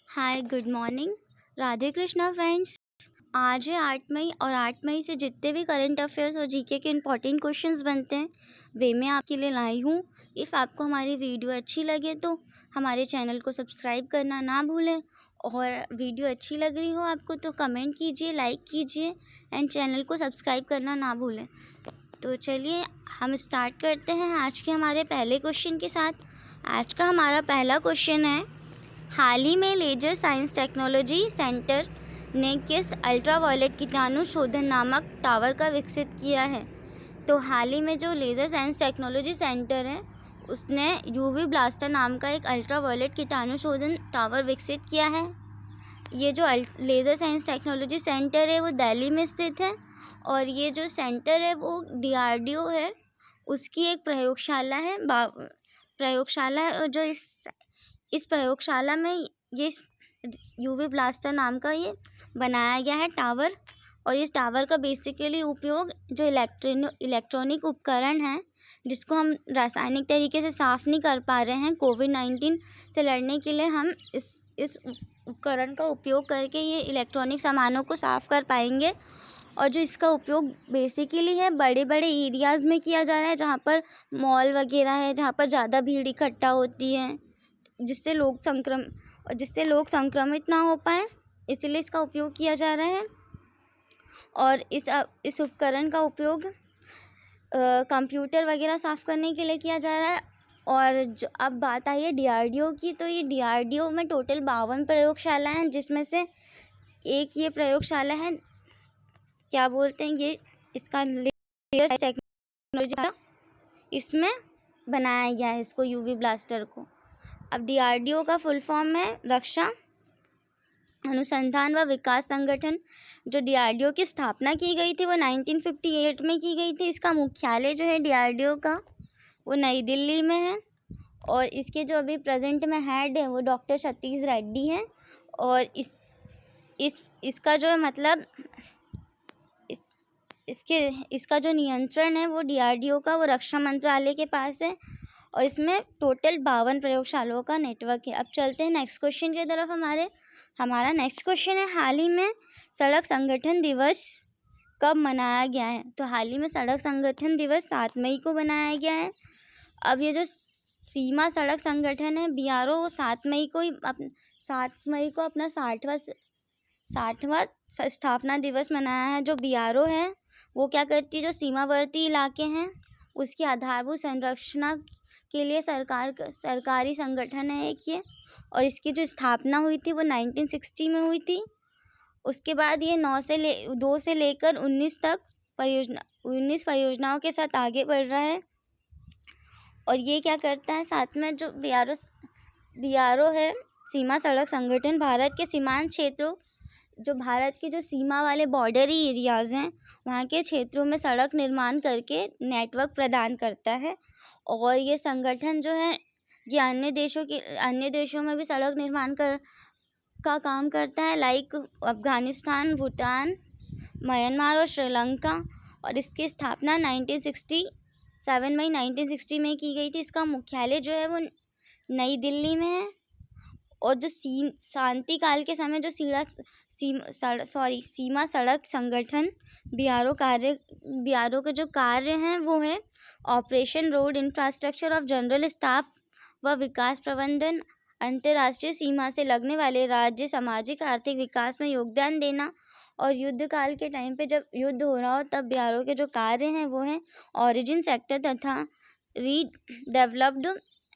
Hi good morning. Radhe Krishna friends. आज है 8 मई और 8 मई से जितने भी करंट अफेयर्स और जीके के इम्पोर्टेंट क्वेश्चंस बनते हैं वे मैं आपके लिए लाई हूँ। इफ़ आपको हमारी वीडियो अच्छी लगे तो हमारे चैनल को सब्सक्राइब करना ना भूलें, और वीडियो अच्छी लग रही हो आपको तो कमेंट कीजिए, लाइक कीजिए एंड चैनल को सब्सक्राइब करना ना भूलें। तो चलिए हम स्टार्ट करते हैं आज के हमारे पहले क्वेश्चन के साथ। आज का हमारा पहला क्वेश्चन है, हाल ही में लेजर साइंस टेक्नोलॉजी सेंटर ने किस अल्ट्रावायलेट कीटाणु शोधन नामक टावर का विकसित किया है। तो हाल ही में जो लेज़र साइंस टेक्नोलॉजी सेंटर है उसने यूवी ब्लास्टर नाम का एक अल्ट्रावायलेट कीटाणु शोधन टावर विकसित किया है। ये जो लेज़र साइंस टेक्नोलॉजी सेंटर है वो दिल्ली में स्थित है, और ये जो सेंटर है वो डीआरडीओ है उसकी एक प्रयोगशाला है, और जो इस प्रयोगशाला में ये यूवी ब्लास्टर नाम का ये बनाया गया है टावर। और इस टावर का बेसिकली उपयोग जो इलेक्ट्रॉनिक उपकरण हैं जिसको हम रासायनिक तरीके से साफ़ नहीं कर पा रहे हैं, कोविड-19 से लड़ने के लिए हम इस उपकरण का उपयोग करके ये इलेक्ट्रॉनिक सामानों को साफ़ कर पाएंगे। और जो इसका उपयोग बेसिकली है बड़े बड़े एरियाज़ में किया जा रहा है, जहाँ पर मॉल वगैरह है, जहाँ पर ज़्यादा भीड़ इकट्ठा होती है, जिससे लोग संक्रमित ना हो पाए, इसलिए इसका उपयोग किया जा रहा है। और इस उपकरण का उपयोग कंप्यूटर वगैरह साफ़ करने के लिए किया जा रहा है। और जो अब बात आई है डीआरडीओ की, तो ये डीआरडीओ में टोटल 52 प्रयोगशाला हैं, जिसमें से एक ये प्रयोगशाला है, क्या बोलते हैं ये, इसका लेज़र टेक्नोलॉजी का इसमें बनाया गया है इसको, यूवी ब्लास्टर को। अब डीआरडीओ का फुल फॉर्म है रक्षा अनुसंधान व विकास संगठन। जो डीआरडीओ की स्थापना की गई थी वो 1958 में की गई थी। इसका मुख्यालय जो है डीआरडीओ का वो नई दिल्ली में है, और इसके जो अभी प्रेजेंट में हेड है वो डॉक्टर सतीश रेड्डी हैं। और इसका जो मतलब इसका जो नियंत्रण है वो डीआरडीओ का वो रक्षा मंत्रालय के पास है, और इसमें टोटल 52 प्रयोगशालाओं का नेटवर्क है। अब चलते हैं नेक्स्ट क्वेश्चन की तरफ। हमारा नेक्स्ट क्वेश्चन है, हाल ही में सड़क संगठन दिवस कब मनाया गया है। तो हाल ही में सड़क संगठन दिवस 7 मई को मनाया गया है। अब ये जो सीमा सड़क संगठन है बीआरओ, वो 7 मई को अपना 60वां स्थापना दिवस मनाया है। जो बीआरओ है वो क्या करती है, जो सीमावर्ती इलाके हैं उसकी आधारभूत संरचना के लिए सरकारी संगठन है एक ये। और इसकी जो स्थापना हुई थी वो 1960 में हुई थी। उसके बाद ये 2 से लेकर 19 तक 19 परियोजनाओं के साथ आगे बढ़ रहा है। और ये क्या करता है, साथ में जो बीआरओ है सीमा सड़क संगठन, भारत के सीमांत क्षेत्रों, जो भारत के जो सीमा वाले बॉर्डरी एरियाज़ हैं वहाँ के क्षेत्रों में सड़क निर्माण करके नेटवर्क प्रदान करता है। और ये संगठन जो है ये अन्य देशों में भी सड़क निर्माण का काम करता है, लाइक अफ़गानिस्तान, भूटान, म्यांमार और श्रीलंका। और इसकी स्थापना 7 मई 1960 में की गई थी। इसका मुख्यालय जो है वो नई दिल्ली में है। और जो शांति काल के समय जो सीमा सड़क संगठन बीआरओ के जो कार्य हैं वो है operation road infrastructure of general staff व विकास प्रबंधन, अंतर्राष्ट्रीय सीमा से लगने वाले राज्य सामाजिक आर्थिक विकास में योगदान देना। और युद्ध काल के टाइम पे जब युद्ध हो रहा हो तब बीआरओ के जो कार्य हैं वो हैं ओरिजिन सेक्टर तथा रीडेवलप्ड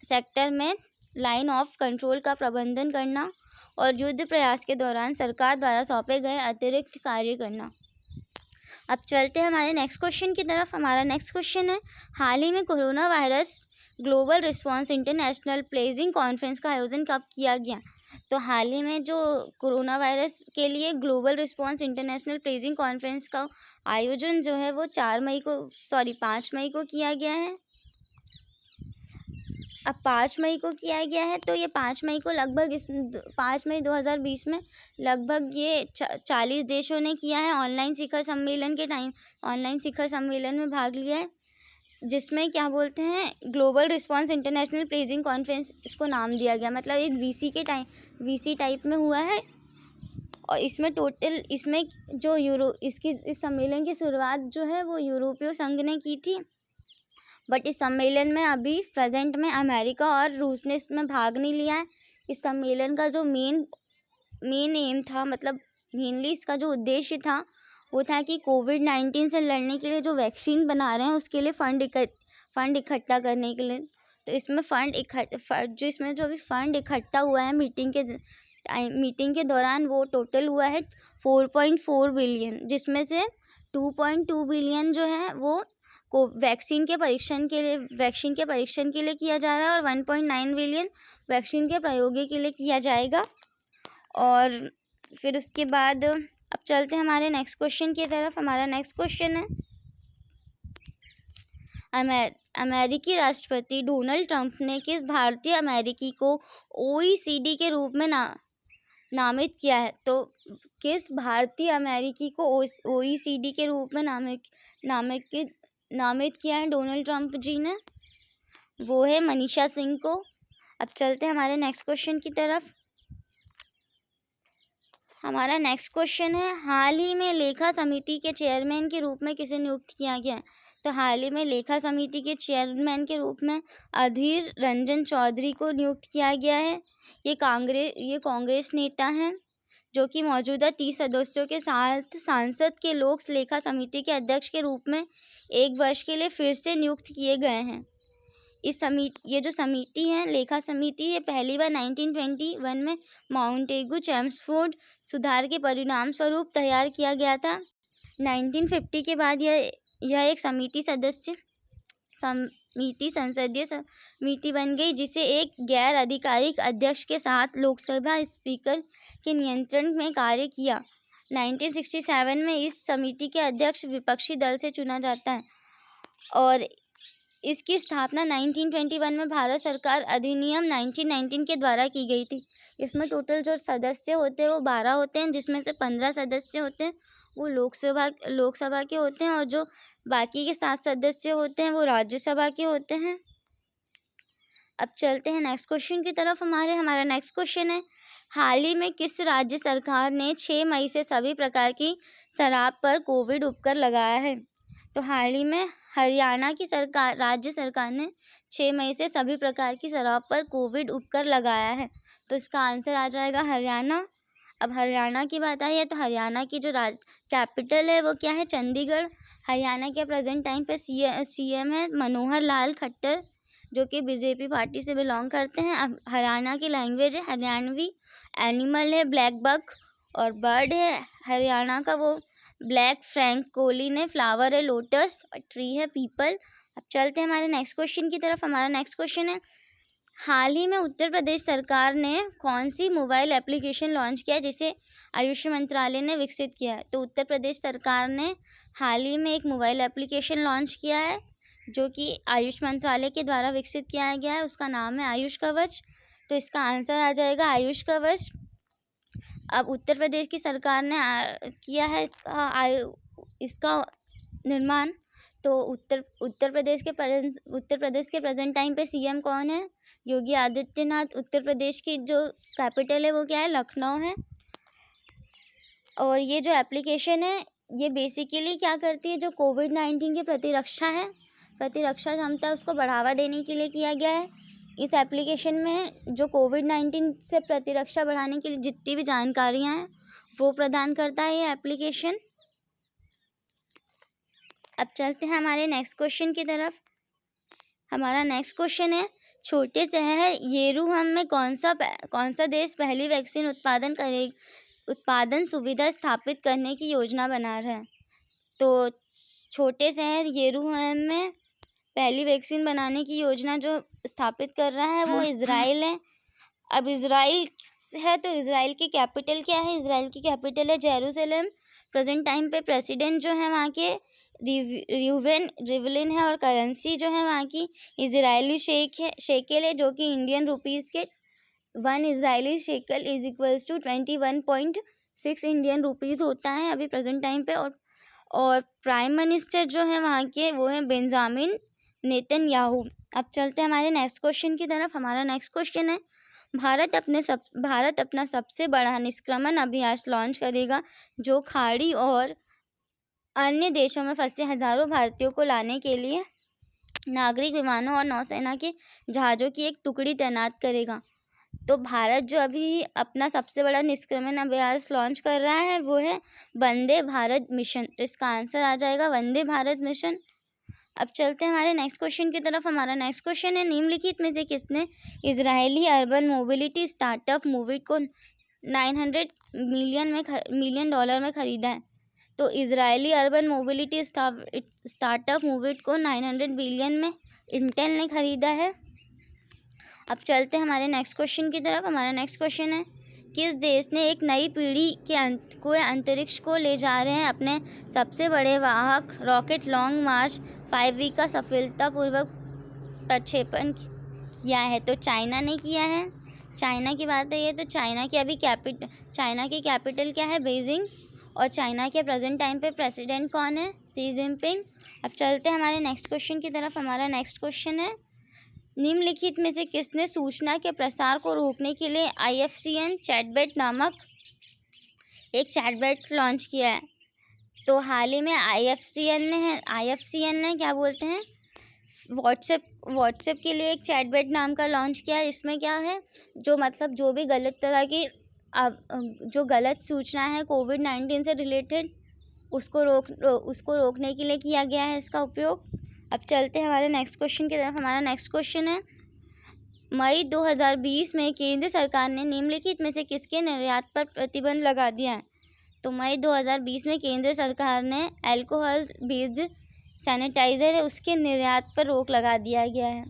सेक्टर में लाइन ऑफ कंट्रोल का प्रबंधन करना, और युद्ध प्रयास के दौरान सरकार द्वारा सौंपे गए अतिरिक्त कार्य करना। अब चलते हैं हमारे नेक्स्ट क्वेश्चन की तरफ। हमारा नेक्स्ट क्वेश्चन है, हाल ही में corona virus global response international pledging conference का आयोजन कब किया गया। तो हाल ही में जो कोरोना वायरस के लिए global response international pledging conference का आयोजन जो है वो 5 मई को किया गया है। अब 5 मई को किया गया है, तो ये 5 मई को 5 मई 2020 में लगभग ये 40 देशों ने किया है। ऑनलाइन शिखर सम्मेलन में भाग लिया है। जिसमें क्या बोलते हैं, global response international pledging conference इसको नाम दिया गया। मतलब एक वीसी टाइप में हुआ है। और इसमें जो इस सम्मेलन की शुरुआत जो है वो यूरोपीय संघ ने की थी। बट इस सम्मेलन में अभी प्रेजेंट में अमेरिका और रूस ने इसमें भाग नहीं लिया है। इस सम्मेलन का जो मेन एम था, मतलब मेनली इसका जो उद्देश्य था वो था कि कोविड-19 से लड़ने के लिए जो वैक्सीन बना रहे हैं उसके लिए फंड इकट्ठा करने के लिए। तो इसमें जो अभी फंड इकट्ठा हुआ है मीटिंग के दौरान, वो टोटल हुआ है 4.4 बिलियन, जिसमें से 2.2 बिलियन जो है वो वैक्सीन के परीक्षण के लिए किया जा रहा है और 1.9 बिलियन वैक्सीन के प्रयोग के लिए किया जाएगा। और फिर उसके बाद अब चलते हैं हमारे नेक्स्ट क्वेश्चन की तरफ। हमारा नेक्स्ट क्वेश्चन है, अमेरिकी राष्ट्रपति डोनाल्ड ट्रंप ने किस भारतीय अमेरिकी को OECD के रूप में नामित किया है? तो किस भारतीय अमेरिकी को OECD के रूप में नामित किया है डोनाल्ड ट्रंप जी ने? वो है मनीषा सिंह को। अब चलते हैं हमारे नेक्स्ट क्वेश्चन की तरफ। हमारा नेक्स्ट क्वेश्चन है, हाल ही में लेखा समिति के चेयरमैन के रूप में किसे नियुक्त किया गया? तो हाल ही में लेखा समिति के चेयरमैन के रूप में अधीर रंजन चौधरी को नियुक्त किया गया है। ये कांग्रेस नेता हैं जो कि मौजूदा 30 सदस्यों के साथ संसद के लोक लेखा समिति के अध्यक्ष के रूप में 1 वर्ष के लिए फिर से नियुक्त किए गए हैं। ये जो समिति है, लेखा समिति, ये पहली बार 1921 में माउंटेगू चैम्सफोर्ड सुधार के परिणाम स्वरूप तैयार किया गया था। 1950 के बाद यह एक संसदीय समिति बन गई, जिसे एक गैर आधिकारिक अध्यक्ष के साथ लोकसभा स्पीकर के नियंत्रण में कार्य किया। 1967 में इस समिति के अध्यक्ष विपक्षी दल से चुना जाता है और इसकी स्थापना 1921 में भारत सरकार अधिनियम 1919 के द्वारा की गई थी। इसमें टोटल जो सदस्य होते हैं वो 12 होते हैं, जिसमें से 15 सदस्य होते हैं वो लोकसभा के होते हैं और जो बाकी के 7 सदस्य होते हैं वो राज्यसभा के होते हैं। अब चलते हैं नेक्स्ट क्वेश्चन की तरफ। हमारा नेक्स्ट क्वेश्चन है, हाल ही में किस राज्य सरकार ने 6 मई से सभी प्रकार की शराब पर कोविड उपकर लगाया है? तो हाल ही में हरियाणा की राज्य सरकार ने 6 मई से सभी प्रकार की शराब पर कोविड उपकर लगाया है। तो इसका आंसर आ जाएगा हरियाणा। अब हरियाणा की बात आई है तो हरियाणा की जो कैपिटल है वो क्या है? चंडीगढ़। हरियाणा के प्रेजेंट टाइम पे CM है मनोहर लाल खट्टर, जो कि BJP पार्टी से बिलोंग करते हैं। अब हरियाणा की लैंग्वेज है हरियाणवी। एनिमल है ब्लैक बक और बर्ड है हरियाणा का वो ब्लैक फ्रैंकोलिन है। फ्लावर है लोटस और ट्री है पीपल। अब चलते हैं हमारे नेक्स्ट क्वेश्चन की तरफ। हमारा नेक्स्ट क्वेश्चन है, हाल ही में उत्तर प्रदेश सरकार ने कौन सी मोबाइल एप्लीकेशन लॉन्च किया जिसे आयुष मंत्रालय ने विकसित किया है? तो उत्तर प्रदेश सरकार ने हाल ही में एक मोबाइल एप्लीकेशन लॉन्च किया है जो कि आयुष मंत्रालय के द्वारा विकसित किया गया है। उसका नाम है आयुष कवच। तो इसका आंसर आ जाएगा आयुष कवच। अब उत्तर प्रदेश की सरकार ने किया है इसका निर्माण। तो उत्तर प्रदेश के प्रेजेंट टाइम पे CM कौन है? योगी आदित्यनाथ। उत्तर प्रदेश की जो कैपिटल है वो क्या है? लखनऊ है। और ये जो एप्लीकेशन है ये बेसिकली क्या करती है, जो कोविड-19 की प्रतिरक्षा क्षमता है उसको बढ़ावा देने के लिए किया गया है। इस एप्लीकेशन में जो कोविड-19 से प्रतिरक्षा बढ़ाने के लिए जितनी भी जानकारियाँ हैं वो प्रदान करता है ये एप्लीकेशन। अब चलते हैं हमारे नेक्स्ट क्वेश्चन की तरफ। हमारा नेक्स्ट क्वेश्चन है, छोटे शहर येरुहम में कौन सा देश पहली वैक्सीन उत्पादन सुविधा स्थापित करने की योजना बना रहा है? तो छोटे शहर येरुहम में पहली वैक्सीन बनाने की योजना जो स्थापित कर रहा है वो इजराइल है। अब इजराइल है तो इजराइल की कैपिटल क्या है? इजराइल की कैपिटल है जेरूसलम। प्रेजेंट टाइम पे प्रेसिडेंट जो है वहाँ के रिवेन रिवलिन है और करेंसी जो है वहाँ की इजरायली शेकेल है, जो कि इंडियन रुपीज़ के 1 Israeli shekel is equals to 21.6 Indian rupees होता है अभी प्रेजेंट टाइम पे। और प्राइम मिनिस्टर जो है वहाँ के वो है बेंजामिन नेतन्याहू। अब चलते हैं हमारे नेक्स्ट क्वेश्चन की तरफ। हमारा नेक्स्ट क्वेश्चन है, भारत अपना सबसे बड़ा निष्क्रमण अभियान लॉन्च करेगा जो खाड़ी और अन्य देशों में फंसे हजारों भारतीयों को लाने के लिए नागरिक विमानों और नौसेना के जहाज़ों की एक टुकड़ी तैनात करेगा। तो भारत जो अभी अपना सबसे बड़ा निष्क्रमण अभियान लॉन्च कर रहा है वो है वंदे भारत मिशन। तो इसका आंसर आ जाएगा वंदे भारत मिशन। अब चलते हैं हमारे नेक्स्ट क्वेश्चन की तरफ। हमारा नेक्स्ट क्वेश्चन है, निम्नलिखित में से किसने इजरायली अर्बन मोबिलिटी स्टार्टअप मूविट को 900 मिलियन डॉलर में खरीदा है? तो इजरायली अर्बन मोबिलिटी स्टार्टअप मूविट को 900 बिलियन में इंटेल ने खरीदा है। अब चलते हैं हमारे नेक्स्ट क्वेश्चन की तरफ। हमारा नेक्स्ट क्वेश्चन है, किस देश ने एक नई पीढ़ी के अंतरिक्ष को ले जा रहे हैं अपने सबसे बड़े वाहक रॉकेट लॉन्ग मार्च 5V का सफलतापूर्वक प्रक्षेपण किया है? तो चाइना ने किया है। चाइना की बात है ये, तो चाइना की कैपिटल क्या है? बीजिंग। और चाइना के प्रेजेंट टाइम पे प्रेसिडेंट कौन है? Xi Jinping. अब चलते हैं हमारे नेक्स्ट क्वेश्चन की तरफ। हमारा नेक्स्ट क्वेश्चन है, निम्नलिखित में से किसने सूचना के प्रसार को रोकने के लिए IFCN चैटबॉट नामक एक चैटबॉट लॉन्च किया है? तो हाल ही में IFCN ने क्या बोलते हैं, व्हाट्सएप के लिए एक चैटबॉट नाम का लॉन्च किया है। इसमें क्या है, जो भी गलत तरह की जो गलत सूचना है कोविड-19 से रिलेटेड उसको रोकने के लिए किया गया है इसका उपयोग। अब चलते हैं हमारे नेक्स्ट क्वेश्चन की तरफ। हमारा नेक्स्ट क्वेश्चन है, मई 2020 में केंद्र सरकार ने निम्नलिखित में से किसके निर्यात पर प्रतिबंध लगा दिया है? तो मई 2020 में केंद्र सरकार ने अल्कोहल बेस्ड सैनिटाइज़र है उसके निर्यात पर रोक लगा दिया गया है,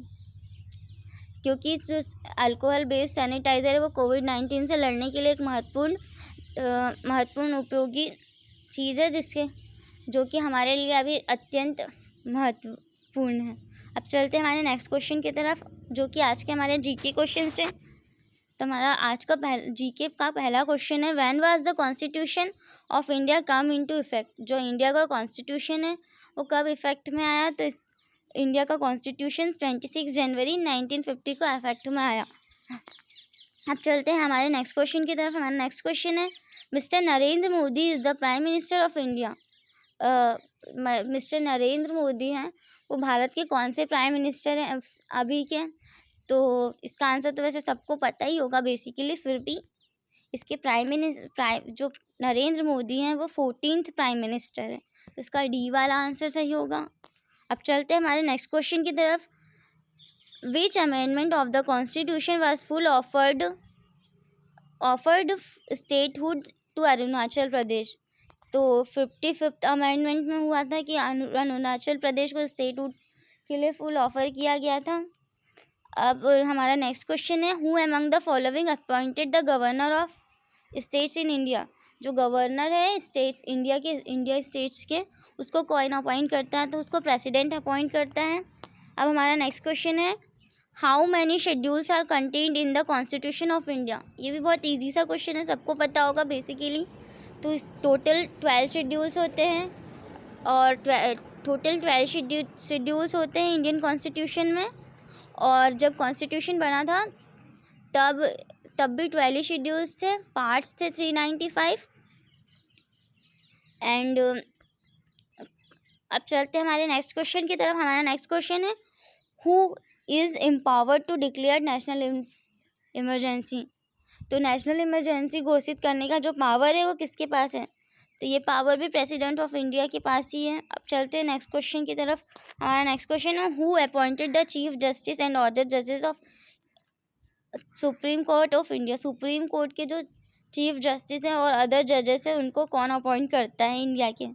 क्योंकि जो अल्कोहल बेस्ड सैनिटाइज़र है वो कोविड-19 से लड़ने के लिए एक महत्वपूर्ण उपयोगी चीज़ है जो कि हमारे लिए अभी अत्यंत महत्वपूर्ण है। अब चलते हैं हमारे नेक्स्ट क्वेश्चन की तरफ, जो कि आज के हमारे जीके क्वेश्चन से। तो हमारा आज का जीके का पहला क्वेश्चन है, when was the constitution of India come into effect? जो इंडिया का कॉन्स्टिट्यूशन है वो कब इफेक्ट में आया? तो इंडिया का कॉन्स्टिट्यूशन 26 जनवरी 1950 को इफेक्ट में आया। अब चलते हैं हमारे नेक्स्ट क्वेश्चन की तरफ। हमारा नेक्स्ट क्वेश्चन है, mister Narendra Modi is the prime minister of India. Mister Narendra Modi हैं वो भारत के कौन से प्राइम मिनिस्टर हैं अभी के? तो इसका आंसर तो वैसे सबको पता ही होगा बेसिकली, फिर भी इसके जो नरेंद्र मोदी हैं वो 14th प्राइम मिनिस्टर है, तो इसका डी वाला आंसर सही होगा। अब चलते हैं हमारे नेक्स्ट क्वेश्चन की तरफ। Which amendment of the constitution was full offered statehood to Arunachal Pradesh? तो 55th अमेंडमेंट में हुआ था कि अरुणाचल प्रदेश को स्टेटहुड के लिए फुल ऑफर किया गया था। अब हमारा नेक्स्ट क्वेश्चन है, who among the following appointed the governor of states in India? जो गवर्नर है इंडिया स्टेट्स के, उसको कौन अपॉइंट करता है? तो उसको प्रेसिडेंट अपॉइंट करता है। अब हमारा नेक्स्ट क्वेश्चन है, how many schedules are contained in the constitution of India? ये भी बहुत ईजी सा क्वेश्चन है, सबको पता होगा बेसिकली। तो इस टोटल 12 शेड्यूल्स होते हैं और टोटल 12 शेड्यूल्स होते हैं इंडियन कॉन्स्टिट्यूशन में। और जब कॉन्स्टिट्यूशन बना था तब भी 12 शेड्यूल्स थे, पार्ट्स थे 395। एंड अब चलते हैं हमारे नेक्स्ट क्वेश्चन की तरफ। हमारा नेक्स्ट क्वेश्चन है, who is empowered to declare national emergency? तो नेशनल इमरजेंसी घोषित करने का जो पावर है वो किसके पास है? तो ये पावर भी प्रेसिडेंट ऑफ इंडिया के पास ही है। अब चलते हैं नेक्स्ट क्वेश्चन की तरफ। हमारा नेक्स्ट क्वेश्चन है, who appointed the chief justice and other जजेस of supreme court of India? Supreme court के जो चीफ जस्टिस हैं और अदर जजेस हैं उनको कौन अपॉइंट करता है इंडिया के?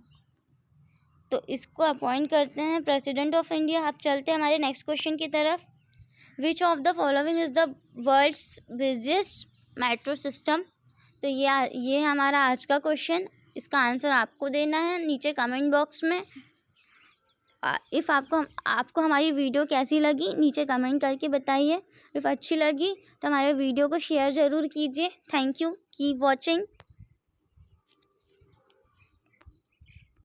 तो इसको अपॉइंट करते हैं प्रेसिडेंट ऑफ इंडिया। अब चलते हैं हमारे नेक्स्ट क्वेश्चन की तरफ। Which of the following is the world's biggest metro system? तो ये हमारा आज का क्वेश्चन। इसका आंसर आपको देना है नीचे कमेंट बॉक्स में। इफ़ आपको हमारी वीडियो कैसी लगी नीचे कमेंट करके बताइए। इफ़ अच्छी लगी तो हमारे वीडियो को शेयर ज़रूर कीजिए। Thank you, keep watching.